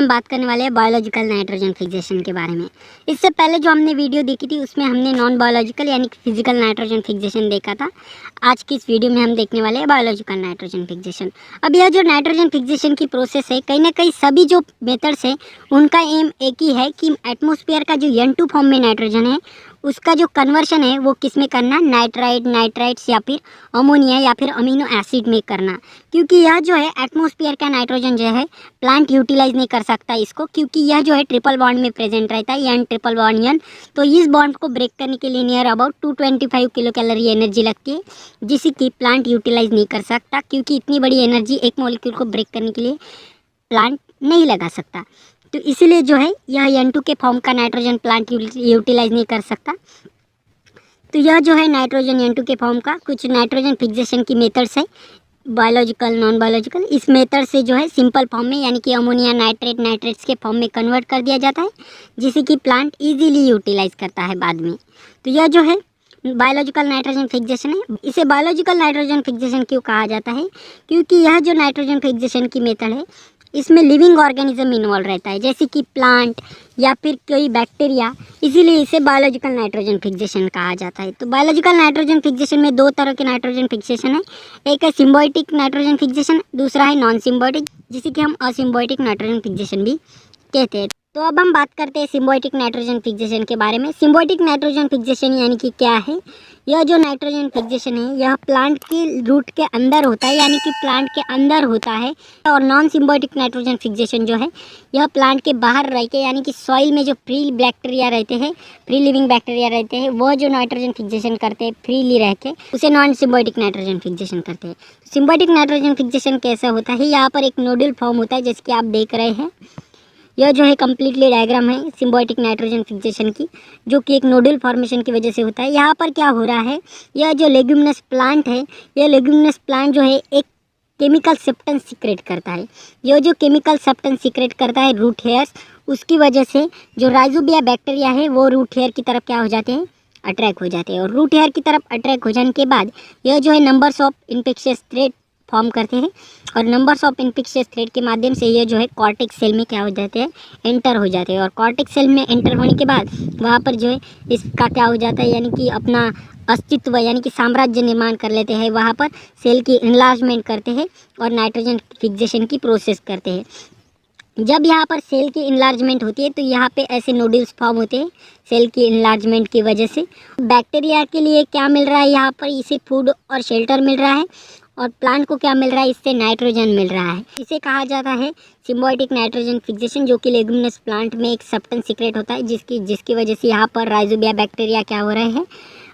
हम बात करने वाले हैं बायोलॉजिकल नाइट्रोजन फिक्सेशन के बारे में। इससे पहले जो हमने वीडियो देखी थी उसमें हमने नॉन बायोलॉजिकल यानी कि फिजिकल नाइट्रोजन फिक्सेशन देखा था। आज की इस वीडियो में हम देखने वाले हैं बायोलॉजिकल नाइट्रोजन फिक्सेशन। अब यह जो नाइट्रोजन फिक्सेशन की प्रोसेस है, कहीं ना कहीं सभी जो मेथड्स है उनका एम एक ही है कि एटमॉस्फेयर का जो N2 फॉर्म में नाइट्रोजन है उसका जो कन्वर्शन है वो किस में करना, नाइट्राइट्स या फिर अमोनिया या फिर अमीनो एसिड में करना। क्योंकि यह जो है एटमॉस्फेयर का नाइट्रोजन जो है प्लांट यूटिलाइज नहीं कर सकता इसको, क्योंकि यह जो है ट्रिपल बॉन्ड में प्रेजेंट रहता है, एन ट्रिपल बॉन्ड एन। तो इस बॉन्ड को ब्रेक करने के लिए near about 225 kilo calorie energy लगती है, जिसे कि प्लांट यूटिलाइज नहीं कर सकता, क्योंकि इतनी बड़ी एनर्जी एक मॉलिक्यूल को ब्रेक करने के लिए प्लांट नहीं लगा सकता। तो इसीलिए जो है यह N2 के फॉर्म का नाइट्रोजन प्लांट यूटिलाइज नहीं कर सकता। तो यह जो है नाइट्रोजन N2 के फॉर्म का कुछ नाइट्रोजन फिक्सेशन की मेथड्स है, बायोलॉजिकल नॉन बायोलॉजिकल। इस मेथड से जो है सिंपल फॉर्म में यानी कि अमोनिया नाइट्रेट्स के फॉर्म में कन्वर्ट कर दिया जाता है, जिसे कि प्लांट इजीली यूटिलाइज करता है बाद में। तो यह जो है बायोलॉजिकल नाइट्रोजन फिक्सेशन है। इसे बायोलॉजिकल नाइट्रोजन फिक्सेशन क्यों कहा जाता है? क्योंकि यह जो नाइट्रोजन फिक्सेशन की मेथड है इसमें लिविंग ऑर्गेनिज्म इन्वॉल्व रहता है, जैसे कि प्लांट या फिर कोई बैक्टीरिया, इसीलिए इसे बायोलॉजिकल नाइट्रोजन फिक्सेशन कहा जाता है। तो बायोलॉजिकल नाइट्रोजन फिक्सेशन में दो तरह के नाइट्रोजन फिक्सेशन है, एक है सिम्बायोटिक नाइट्रोजन फिक्सेशन, दूसरा है नॉन सिम्बायोटिक, जिसे कि हम असिम्बायोटिक नाइट्रोजन फिक्सेशन भी कहते हैं। तो अब हम बात करते हैं सिम्बायोटिक नाइट्रोजन फिक्सेशन के बारे में। सिम्बायोटिक नाइट्रोजन फिक्सेशन यानी कि क्या है? यह जो नाइट्रोजन फिक्सेशन है यह प्लांट के रूट के अंदर होता है, यानी कि प्लांट के अंदर होता है। और नॉन सिम्बायोटिक नाइट्रोजन फिक्सेशन जो है यह प्लांट के बाहर रह के, यानी कि सॉइल में जो फ्री बैक्टीरिया रहते हैं, फ्री लिविंग बैक्टीरिया रहते हैं, वह जो नाइट्रोजन फिक्सेशन करते हैं फ्रीली रह के, उसे नॉन सिम्बायोटिक नाइट्रोजन फिक्सेशन करते हैं। सिम्बायोटिक नाइट्रोजन फिक्सेशन कैसा होता है? यहाँ पर एक नोडल फॉर्म होता है जैसे कि आप देख रहे हैं। यह जो है कम्प्लीटली डायग्राम है सिम्बायोटिक नाइट्रोजन फिक्सेशन की, जो कि एक नोडल फॉर्मेशन की वजह से होता है। यहाँ पर क्या हो रहा है, यह जो लेग्यूमिनस प्लांट है, यह लेग्यूमिनस प्लांट जो है एक केमिकल सब्सटेंस सीक्रेट करता है। यह जो केमिकल सब्सटेंस सीक्रेट करता है रूट हेयर्स, उसकी वजह से जो राइजोबिया बैक्टीरिया है वो रूट हेयर की तरफ क्या हो जाते हैं, अट्रैक्ट हो जाते हैं। और रूट हेयर की तरफ अट्रैक्ट हो जाने के बाद यह जो है numbers of infectious thread form करते हैं, और नंबर्स ऑफ इन्फेक्शियस थ्रेड के माध्यम से ये जो है कॉर्टेक्स सेल में क्या हो जाते हैं, एंटर हो जाते हैं। और कॉर्टेक्स सेल में एंटर होने के बाद वहाँ पर जो है इसका क्या हो जाता है, यानी कि अपना अस्तित्व यानी कि साम्राज्य निर्माण कर लेते हैं। वहाँ पर सेल की इनलार्जमेंट करते हैं और नाइट्रोजन फिक्सेशन की प्रोसेस करते हैं। जब यहाँ पर सेल की इनलार्जमेंट होती है तो यहाँ पे ऐसे नोडल्स फॉर्म होते हैं सेल की इनलार्जमेंट की वजह से। बैक्टीरिया के लिए क्या मिल रहा है यहाँ पर, इसे फूड और शेल्टर मिल रहा है, और प्लांट को क्या मिल रहा है, इससे नाइट्रोजन मिल रहा है। इसे कहा जाता है सिम्बायोटिक नाइट्रोजन फिक्सेशन, जो कि लेग्यूमिनस प्लांट में एक सब्सटेंस सीक्रेट होता है, जिसकी वजह से यहाँ पर राइजोबिया बैक्टीरिया क्या हो रहे हैं,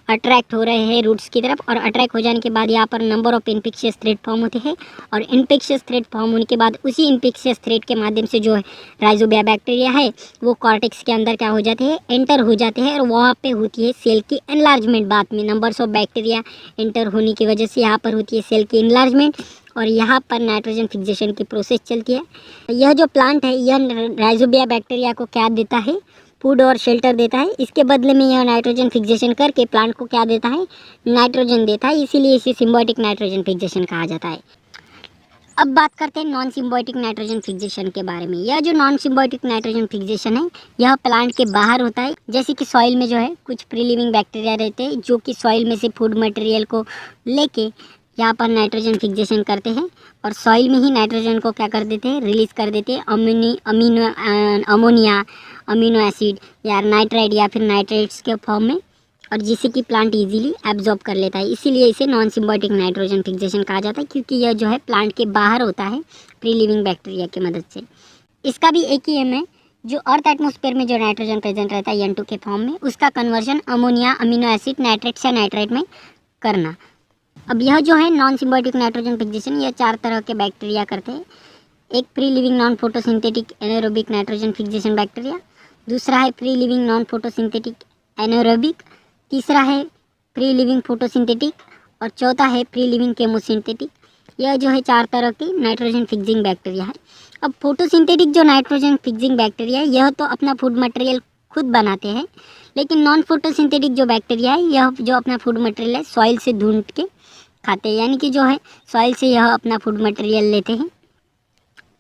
अट्रैक्ट हो रहे हैं रूट्स की तरफ। और अट्रैक्ट हो जाने के बाद यहाँ पर number of infectious thread form होते हैं, और इन्फेक्शियस थ्रेड फॉर्म होने के बाद उसी इन्फेक्शियस थ्रेड के माध्यम से जो राइजोबिया बैक्टीरिया है वो कॉर्टेक्स के अंदर क्या हो जाते हैं, एंटर हो जाते हैं, और वहाँ पे होती है सेल की एनलार्जमेंट। बाद में नंबर्स ऑफ बैक्टीरिया एंटर होने की वजह से यहाँ पर होती है सेल की एनलार्जमेंट, और यहाँ पर नाइट्रोजन फिक्सेशन की प्रोसेस चलती है। यह जो प्लांट है यह राइजोबिया बैक्टीरिया को क्या देता है, फूड और शेल्टर देता है। इसके बदले में यह नाइट्रोजन फिक्सेशन करके प्लांट को क्या देता है, नाइट्रोजन देता है, इसीलिए इसे सिम्बायोटिक नाइट्रोजन फिक्सेशन कहा जाता है। अब बात करते हैं नॉन सिम्बायोटिक नाइट्रोजन फिक्सेशन के बारे में। यह जो नॉन सिम्बायोटिक नाइट्रोजन फिक्सेशन है यह प्लांट के बाहर होता है, जैसे कि सॉइल में जो है कुछ फ्री लिविंग बैक्टीरिया रहते हैं जो कि सॉइल में से फूड मटेरियल को लेके यहाँ पर नाइट्रोजन फिक्सेशन करते हैं, और सॉइल में ही नाइट्रोजन को क्या कर देते हैं, रिलीज़ कर देते हैं अमोनिया अमीनो एसिड या नाइट्राइड या फिर नाइट्रेट्स के फॉर्म में, और जिसे कि प्लांट इजीली एब्जॉर्ब कर लेता है। इसीलिए इसे नॉन सिम्बायोटिक नाइट्रोजन फिक्सेशन कहा जाता है, क्योंकि यह जो है प्लांट के बाहर होता है फ्री लिविंग बैक्टीरिया की मदद से। इसका भी एक ही एम है, जो अर्थ एटमॉस्फेयर में जो नाइट्रोजन प्रेजेंट रहता है N2 के फॉर्म में, उसका conversion ammonia amino acid nitrates या नाइट्राइड में करना। अब यह जो है नॉन सिम्बायोटिक नाइट्रोजन फिक्सेशन यह 4 तरह के बैक्टीरिया करते हैं। एक free living non photosynthetic anaerobic nitrogen fixation bacteria, दूसरा है free living non photosynthetic anaerobic, तीसरा है फ्री लिविंग फोटोसिंथेटिक, और चौथा है फ्री लिविंग केमोसिंथेटिक। यह जो है 4 तरह की नाइट्रोजन फिक्सिंग बैक्टीरिया है। अब फोटोसिंथेटिक जो नाइट्रोजन फिक्सिंग बैक्टीरिया है यह तो अपना फूड मटेरियल खुद बनाते हैं, लेकिन नॉन फोटोसिंथेटिक जो बैक्टीरिया है यह जो अपना फूड मटेरियल है सॉइल से ढूंढ के खाते हैं, यानी कि जो है सॉइल से यह अपना फूड मटेरियल लेते हैं।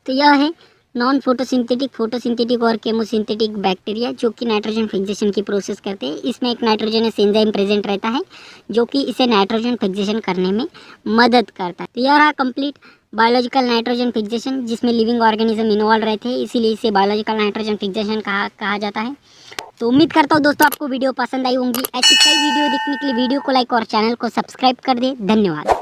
तो यह है नॉन फोटोसिंथेटिक और केमोसिंथेटिक बैक्टीरिया जो कि नाइट्रोजन फिक्सेशन की प्रोसेस करते हैं। इसमें एक नाइट्रोजनस एंजाइम प्रेजेंट रहता है जो कि इसे नाइट्रोजन फिक्सेशन करने में मदद करता है। तो यह रहा कंप्लीट बायोलॉजिकल नाइट्रोजन फिक्सेशन, जिसमें लिविंग ऑर्गेनिज्म इन्वॉल्व रहते हैं, इसीलिए इसे बायोलॉजिकल नाइट्रोजन फिक्सेशन कहा जाता है। तो उम्मीद करता हूँ दोस्तों आपको वीडियो पसंद आई होंगी। ऐसी कई वीडियो देखने के लिए वीडियो को लाइक और चैनल को सब्सक्राइब कर दे। धन्यवाद।